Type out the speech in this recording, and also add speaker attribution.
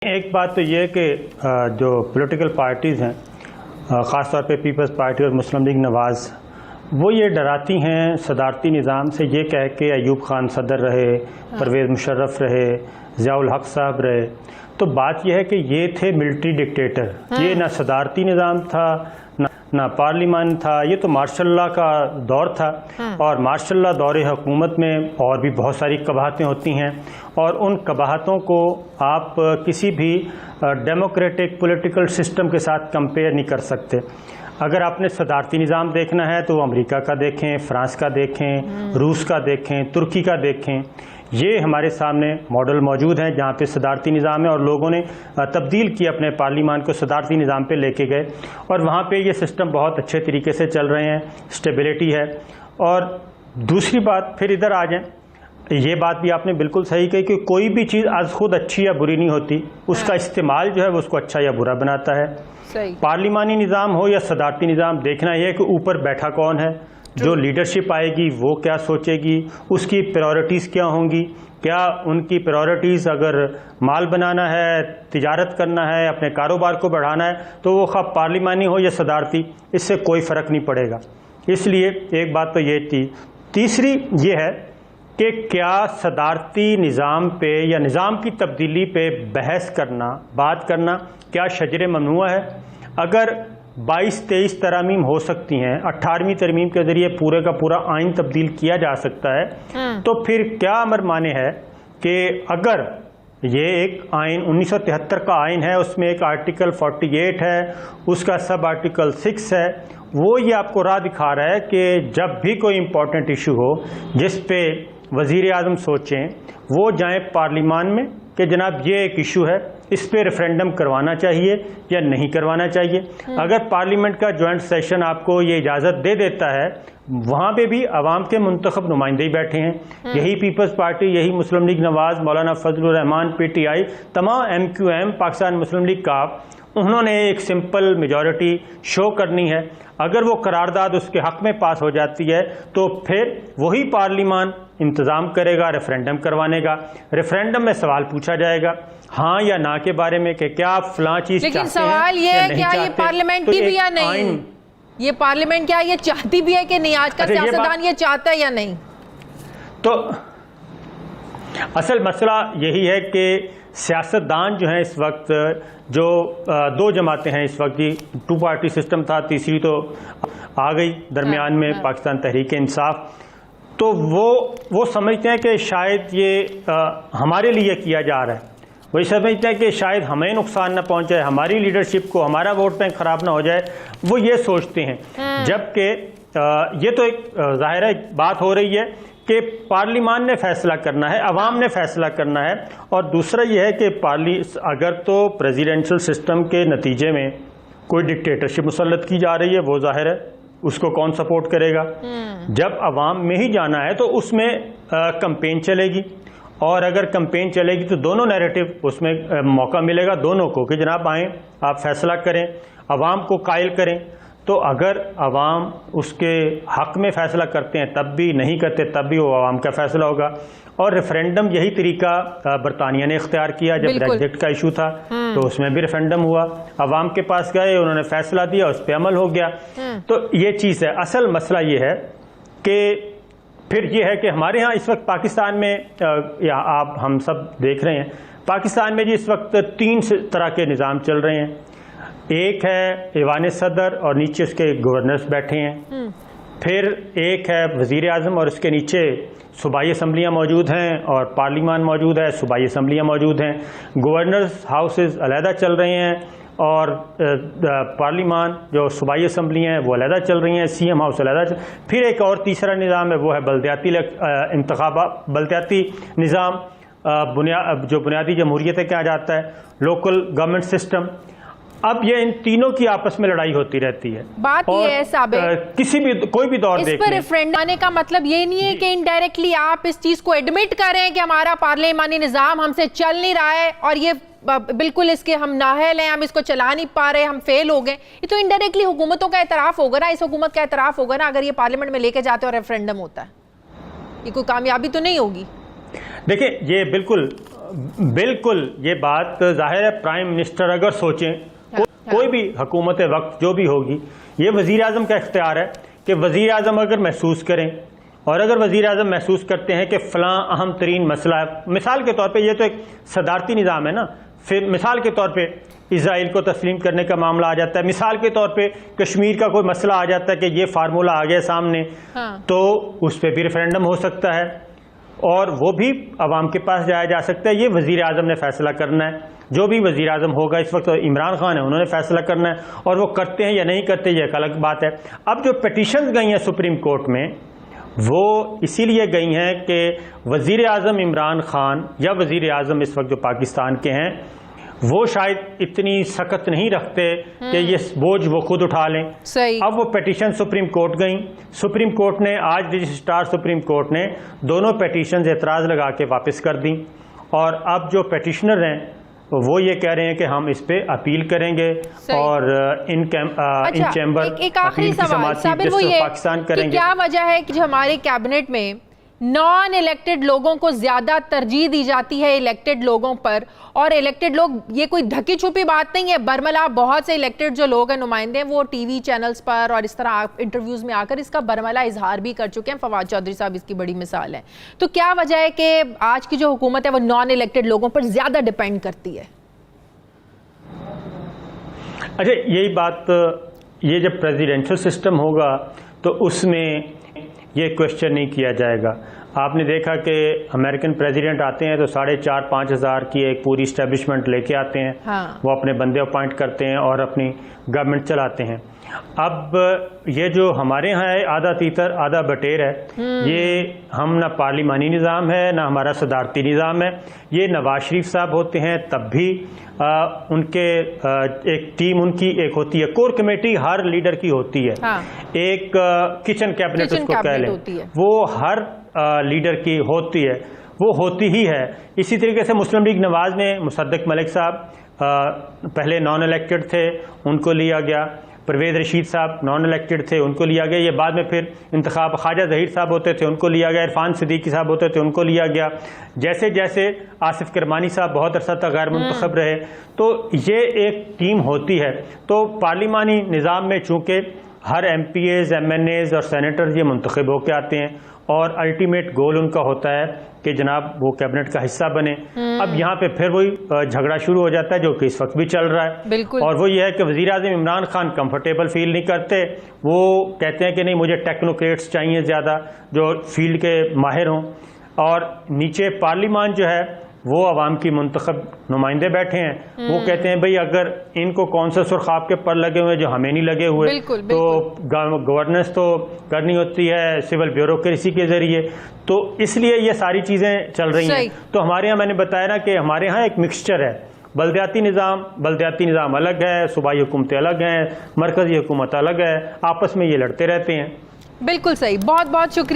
Speaker 1: ایک بات تو یہ ہے کہ جو پولیٹیکل پارٹیز ہیں خاص طور پہ پیپلز پارٹی اور مسلم لیگ نواز وہ یہ ڈراتی ہیں صدارتی نظام سے یہ کہہ کے ایوب خان صدر رہے، پرویز مشرف رہے، ضیاء الحق صاحب رہے، تو بات یہ ہے کہ یہ تھے ملٹری ڈکٹیٹر، یہ نہ صدارتی نظام تھا نہ پارلیمان تھا، یہ تو مارشل لا کا دور تھا، اور مارشل لا دور حکومت میں اور بھی بہت ساری قباحتیں ہوتی ہیں، اور ان قباحتوں کو آپ کسی بھی ڈیموکریٹک پولیٹیکل سسٹم کے ساتھ کمپیئر نہیں کر سکتے۔ اگر آپ نے صدارتی نظام دیکھنا ہے تو امریکہ کا دیکھیں، فرانس کا دیکھیں، روس کا دیکھیں، ترکی کا دیکھیں، یہ ہمارے سامنے ماڈل موجود ہیں جہاں پہ صدارتی نظام ہے اور لوگوں نے تبدیل کیا اپنے پارلیمان کو صدارتی نظام پہ لے کے گئے، اور وہاں پہ یہ سسٹم بہت اچھے طریقے سے چل رہے ہیں، اسٹیبلٹی ہے۔ اور دوسری بات پھر ادھر آ جائیں، یہ بات بھی آپ نے بالکل صحیح کہی کہ کوئی بھی چیز از خود اچھی یا بری نہیں ہوتی، اس کا استعمال جو ہے وہ اس کو اچھا یا برا بناتا ہے۔ پارلیمانی نظام ہو یا صدارتی نظام، دیکھنا یہ ہے کہ اوپر بیٹھا کون ہے، جو لیڈرشپ آئے گی وہ کیا سوچے گی، اس کی پریورٹیز کیا ہوں گی، کیا ان کی پریورٹیز اگر مال بنانا ہے، تجارت کرنا ہے، اپنے کاروبار کو بڑھانا ہے، تو وہ خواہ پارلیمانی ہو یا صدارتی، اس سے کوئی فرق نہیں پڑے گا۔ اس لیے ایک بات تو یہ تھی۔ تیسری یہ ہے کہ کیا صدارتی نظام پہ یا نظام کی تبدیلی پہ بحث کرنا، بات کرنا کیا شجر ممنوع ہے؟ اگر 22-23 ترامیم ہو سکتی ہیں، 18ویں ترمیم کے ذریعے پورے کا پورا آئین تبدیل کیا جا سکتا ہے، تو پھر کیا امر مانے ہے کہ اگر یہ ایک آئین 1973 کا آئین ہے، اس میں ایک آرٹیکل 48 ہے، اس کا سب آرٹیکل 6 ہے، وہ یہ آپ کو راہ دکھا رہا ہے کہ جب بھی کوئی امپورٹنٹ ایشو ہو جس پہ وزیر اعظم سوچیں، وہ جائیں پارلیمان میں کہ جناب یہ ایک ایشو ہے، اس پہ ریفرینڈم کروانا چاہیے یا نہیں کروانا چاہیے۔ اگر پارلیمنٹ کا جوائنٹ سیشن آپ کو یہ اجازت دے دیتا ہے، وہاں پہ بھی عوام کے منتخب نمائندے ہی بیٹھے ہیں، یہی پیپلز پارٹی، یہی مسلم league Nawaz, Maulana Fazal Rahman, P T I, تمام MQM، پاکستان مسلم لیگ کا، انہوں نے ایک سمپل میجورٹی شو کرنی ہے۔ اگر وہ قرارداد اس کے حق میں پاس ہو جاتی ہے تو پھر وہی پارلیمان انتظام کرے گا ریفرینڈم کروانے کا۔ ریفرینڈم میں سوال پوچھا جائے گا ہاں یا نہ کے بارے میں کہ کیا آپ فلاں چیز چاہتے ہیں،
Speaker 2: لیکن سوال یہ ہے کیا یہ پارلیمنٹ کی بھی یا نہیں، یہ پارلیمنٹ کیا یہ چاہتی بھی ہے کہ نہیں، آج کا سیاستدان یہ چاہتا ہے یا نہیں؟
Speaker 1: تو اصل مسئلہ یہی ہے کہ سیاستدان جو ہیں اس وقت، جو دو جماعتیں ہیں اس وقت کی، 2 پارٹی سسٹم تھا، تیسری تو آ گئی درمیان میں پاکستان تحریک انصاف، تو وہ سمجھتے ہیں کہ شاید یہ ہمارے لیے کیا جا رہا ہے، وہی سمجھتے ہیں کہ شاید ہمیں نقصان نہ پہنچے، ہماری لیڈرشپ کو ہمارا ووٹ بینک خراب نہ ہو جائے، وہ یہ سوچتے ہیں۔ جبکہ یہ تو ایک ظاہر بات ہو رہی ہے کہ پارلیمان نے فیصلہ کرنا ہے، عوام نے فیصلہ کرنا ہے، اور دوسرا یہ ہے کہ اگر تو پریزیڈنشل سسٹم کے نتیجے میں کوئی ڈکٹیٹرشپ مسلط کی جا رہی ہے، وہ ظاہر ہے اس کو کون سپورٹ کرے گا۔ جب عوام میں ہی جانا ہے تو اس میں کمپین چلے گی، اور اگر کمپین چلے گی تو دونوں نیریٹو، اس میں موقع ملے گا دونوں کو کہ جناب آئیں، آپ فیصلہ کریں، عوام کو قائل کریں۔ تو اگر عوام اس کے حق میں فیصلہ کرتے ہیں تب بھی، نہیں کرتے تب بھی، وہ عوام کا فیصلہ ہوگا۔ اور ریفرینڈم یہی طریقہ برطانیہ نے اختیار کیا، جب بریگزٹ کا ایشو تھا تو اس میں بھی ریفرینڈم ہوا، عوام کے پاس گئے، انہوں نے فیصلہ دیا، اس پہ عمل ہو گیا۔ تو یہ چیز ہے، اصل مسئلہ یہ ہے کہ پھر یہ ہے کہ ہمارے ہاں اس وقت پاکستان میں، آپ ہم سب دیکھ رہے ہیں پاکستان میں جی اس وقت 3 طرح کے نظام چل رہے ہیں۔ ایک ہے ایوان صدر اور نیچے اس کے گورنرز بیٹھے ہیں، پھر ایک ہے وزیر اعظم اور اس کے نیچے صوبائی اسمبلیاں موجود ہیں اور پارلیمان موجود ہے، صوبائی اسمبلیاں موجود ہیں، گورنرز ہاؤسز علیحدہ چل رہے ہیں، اور پارلیمان جو صوبائی اسمبلیاں ہیں وہ علیحدہ چل رہی ہیں، CM ہاؤس علیحدہ پھر ایک اور تیسرا نظام ہے، وہ ہے بلدیاتی انتخابات، بلدیاتی نظام، جو بنیادی جمہوریتیں کہا جاتا ہے، لوکل گورنمنٹ سسٹم۔ اب یہ ان تینوں کی آپس میں لڑائی ہوتی رہتی ہے۔
Speaker 2: بات یہ ہے صابر،
Speaker 1: کسی بھی کوئی بھی دور دیکھ لیں،
Speaker 2: اس پر ریفرینڈم آنے کا مطلب یہ نہیں ہے کہ انڈائریکٹلی آپ اس چیز کو ایڈمٹ کریں کہ ہمارا پارلیمانی نظام ہم سے چل نہیں رہا ہے اور یہ بالکل اس کے ہم نااہل ہیں، ہم اس کو چلا نہیں پا رہے، ہم فیل ہو گئے۔ یہ تو انڈائریکٹلی حکومتوں کا اعتراف ہوگا نا، اس حکومت کا اعتراف ہوگا نا اگر یہ پارلیمنٹ میں لے کے جاتے اور ریفرینڈم ہوتا ہے۔ یہ کوئی کامیابی تو نہیں ہوگی۔
Speaker 1: دیکھیں یہ بالکل بالکل یہ بات ظاہر ہے پرائم منسٹر اگر سوچیں کوئی بھی حکومت وقت جو بھی ہوگی یہ وزیر اعظم کا اختیار ہے کہ وزیر اعظم اگر محسوس کریں اور اگر وزیر اعظم محسوس کرتے ہیں کہ فلاں اہم ترین مسئلہ ہے، مثال کے طور پہ یہ تو ایک صدارتی نظام ہے نا، پھر مثال کے طور پہ اسرائیل کو تسلیم کرنے کا معاملہ آ جاتا ہے، مثال کے طور پہ کشمیر کا کوئی مسئلہ آ جاتا ہے کہ یہ فارمولہ آ گیا سامنے، تو اس پہ بھی ریفرینڈم ہو سکتا ہے اور وہ بھی عوام کے پاس جایا جا سکتا ہے۔ یہ وزیر اعظم نے فیصلہ کرنا ہے، جو بھی وزیر اعظم ہوگا اس وقت عمران خان ہے، انہوں نے فیصلہ کرنا ہے، اور وہ کرتے ہیں یا نہیں کرتے یہ ایک الگ بات ہے۔ اب جو پٹیشنز گئی ہیں سپریم کورٹ میں وہ اسی لیے گئی ہیں کہ وزیر اعظم عمران خان یا وزیر اعظم اس وقت جو پاکستان کے ہیں وہ شاید اتنی سخت نہیں رکھتے کہ یہ بوجھ وہ خود اٹھا لیں۔ اب وہ پیٹیشن سپریم کورٹ گئیں، سپریم کورٹ نے آج رجسٹرار سپریم کورٹ نے دونوں پیٹیشنز اعتراض لگا کے واپس کر دیں، اور اب جو پیٹیشنر ہیں وہ یہ کہہ رہے ہیں کہ ہم اس پہ اپیل کریں گے اور ان چیمبر
Speaker 2: ایک آخری سوال صابر وہ یہ
Speaker 1: پاکستان کریں گے۔
Speaker 2: کیا وجہ ہے کہ ہمارے کیبنٹ میں نان الیکٹڈ لوگوں کو زیادہ ترجیح دی جاتی ہے الیکٹڈ لوگوں پر، اور الیکٹڈ لوگ، یہ کوئی دھکی چھپی بات نہیں ہے، برملا بہت سے الیکٹڈ جو لوگ ہیں نمائندے وہ ٹی وی چینلز پر اور اس طرح انٹرویوز میں آ کر اس کا برملا اظہار بھی کر چکے ہیں، فواد چودھری صاحب اس کی بڑی مثال ہے۔ تو کیا وجہ ہے کہ آج کی جو حکومت ہے وہ نان الیکٹڈ لوگوں پر زیادہ ڈیپینڈ کرتی ہے؟
Speaker 1: اچھا یہی بات، یہ جب پریزیڈنشل سسٹم ہوگا تو اس میں یہ کوشچن نہیں کیا جائے گا۔ آپ نے دیکھا کہ امریکن پریزیڈنٹ آتے ہیں تو 4,500-5,000 ہزار کی ایک پوری اسٹیبلشمنٹ لے کے آتے ہیں، وہ اپنے بندے اپوائنٹ کرتے ہیں اور اپنی گورنمنٹ چلاتے ہیں۔ اب یہ جو ہمارے ہاں ہے آدھا تیتر آدھا بٹیر ہے، یہ ہم نہ پارلیمانی نظام ہے نہ ہمارا صدارتی نظام ہے۔ یہ نواز شریف صاحب ہوتے ہیں تب بھی ان کے ایک ٹیم ان کی ایک ہوتی ہے، کور کمیٹی ہر لیڈر کی ہوتی ہے، ایک کچن کیبنٹ اس کو کہہ لیں، وہ ہر لیڈر کی ہوتی ہے، وہ ہوتی ہی ہے۔ اسی طریقے سے مسلم لیگ نواز میں مصدق ملک صاحب پہلے نان الیکٹڈ تھے، ان کو لیا گیا، پرویز رشید صاحب نان الیکٹڈ تھے، ان کو لیا گیا، یہ بعد میں پھر انتخاب خواجہ ظہیر صاحب ہوتے تھے ان کو لیا گیا، عرفان صدیقی صاحب ہوتے تھے ان کو لیا گیا، جیسے جیسے آصف کرمانی صاحب بہت عرصہ تک غیر منتخب رہے، تو یہ ایک ٹیم ہوتی ہے۔ تو پارلیمانی نظام میں چونکہ ہر MPs, MNAs اور سینیٹرز یہ منتخب ہو کے آتے ہیں اور الٹیمیٹ گول ان کا ہوتا ہے کہ جناب وہ کیبنٹ کا حصہ بنے۔ اب یہاں پہ پھر وہی جھگڑا شروع ہو جاتا ہے جو کہ اس وقت بھی چل رہا ہے، اور وہ یہ ہے کہ وزیر اعظم عمران خان کمفرٹیبل فیل نہیں کرتے، وہ کہتے ہیں کہ نہیں مجھے ٹیکنوکریٹس چاہیے زیادہ جو فیلڈ کے ماہر ہوں، اور نیچے پارلیمان جو ہے وہ عوام کی منتخب نمائندے بیٹھے ہیں، وہ کہتے ہیں بھئی اگر ان کو کون سے سرخاب کے پر لگے ہوئے جو ہمیں نہیں لگے ہوئے، تو گورننس تو کرنی ہوتی ہے سول بیوروکریسی کے ذریعے، تو اس لیے یہ ساری چیزیں چل رہی ہیں۔ تو ہمارے ہاں میں نے بتایا نا کہ ہمارے ہاں ایک مکسچر ہے، بلدیاتی نظام الگ ہے، صوبائی حکومتیں الگ ہیں، مرکزی حکومت الگ ہے، آپس میں یہ لڑتے رہتے ہیں۔
Speaker 2: بالکل صحیح، بہت بہت شکریہ۔